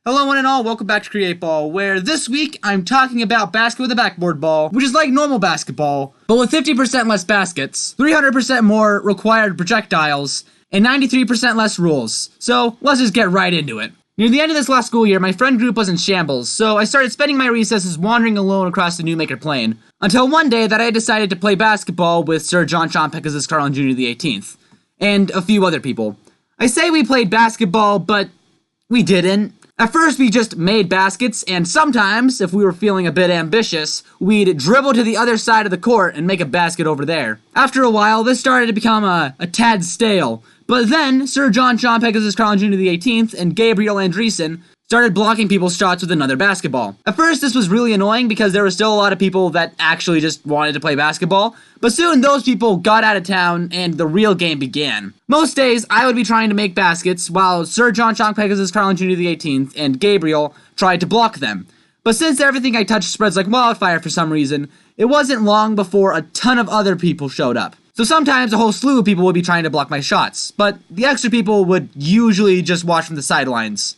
Hello one and all, welcome back to Create Ball, where this week I'm talking about basket with a backboard ball, which is like normal basketball, but with 50% less baskets, 300% more required projectiles, and 93% less rules. So let's just get right into it. Near the end of this last school year, my friend group was in shambles, so I started spending my recesses wandering alone across the Newmaker Plain, until one day that I decided to play basketball with Sir John Pegasus Carlin Jr. the 18th, and a few other people. I say we played basketball, but we didn't. At first, we just made baskets, and sometimes, if we were feeling a bit ambitious, we'd dribble to the other side of the court and make a basket over there. After a while, this started to become a tad stale, but then Sir John Pegasus Carlin Jr. the 18th and Gabriel Andreessen started blocking people's shots with another basketball. At first, this was really annoying because there were still a lot of people that actually just wanted to play basketball, but soon those people got out of town and the real game began. Most days, I would be trying to make baskets while Sir John Pegasus Carlin Jr. the 18th and Gabriel tried to block them. But since everything I touched spreads like wildfire for some reason, it wasn't long before a ton of other people showed up. So sometimes a whole slew of people would be trying to block my shots, but the extra people would usually just watch from the sidelines.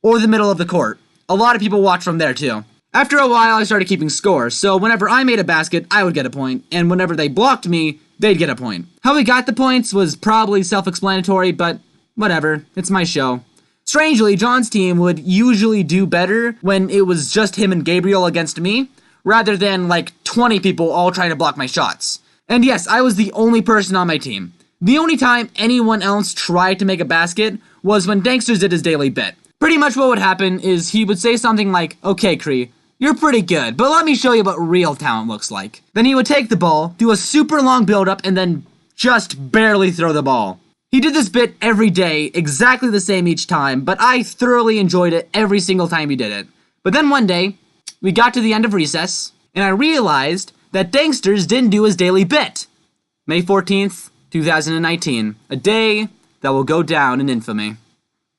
Or the middle of the court. A lot of people watch from there too. After a while, I started keeping score, so whenever I made a basket, I would get a point, and whenever they blocked me, they'd get a point. How we got the points was probably self-explanatory, but whatever, it's my show. Strangely, John's team would usually do better when it was just him and Gabriel against me, rather than like 20 people all trying to block my shots. And yes, I was the only person on my team. The only time anyone else tried to make a basket was when Danksters did his daily bit. Pretty much what would happen is he would say something like, "Okay, Cree, you're pretty good, but let me show you what real talent looks like." Then he would take the ball, do a super long build-up, and then just barely throw the ball. He did this bit every day, exactly the same each time, but I thoroughly enjoyed it every single time he did it. But then one day, we got to the end of recess, and I realized that Danksters didn't do his daily bit. May 14th, 2019, a day that will go down in infamy.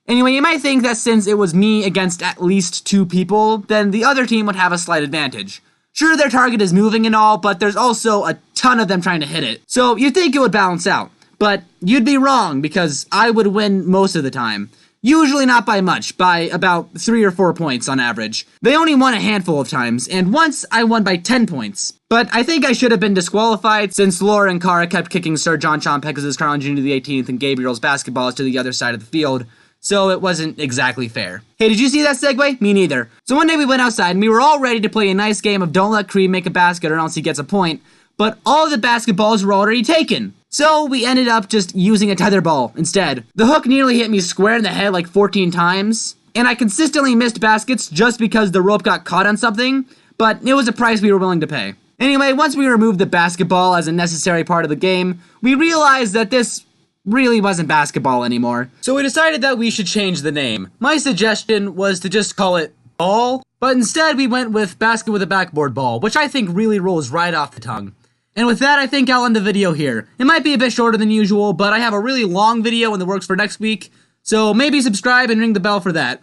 Anyway, you might think that since it was me against at least 2 people, then the other team would have a slight advantage. Sure, their target is moving and all, but there's also a ton of them trying to hit it. So you'd think it would balance out. But you'd be wrong, because I would win most of the time. Usually not by much, by about 3 or 4 points on average. They only won a handful of times, and once I won by 10 points. But I think I should have been disqualified since Laura and Kara kept kicking Sir John Pegasus Carlin Jr. the 18th and Gabriel's basketballs to the other side of the field. So it wasn't exactly fair. Hey, did you see that segue? Me neither. So one day we went outside and we were all ready to play a nice game of don't let Creed make a basket or else he gets a point, but all of the basketballs were already taken. So we ended up just using a tether ball instead. The hook nearly hit me square in the head like 14 times, and I consistently missed baskets just because the rope got caught on something, but it was a price we were willing to pay. Anyway, once we removed the basketball as a necessary part of the game, we realized that this really wasn't basketball anymore. So we decided that we should change the name. My suggestion was to just call it Ball, but instead we went with Basket with a Backboard Ball, which I think really rolls right off the tongue. And with that, I think I'll end the video here. It might be a bit shorter than usual, but I have a really long video in the works for next week, so maybe subscribe and ring the bell for that.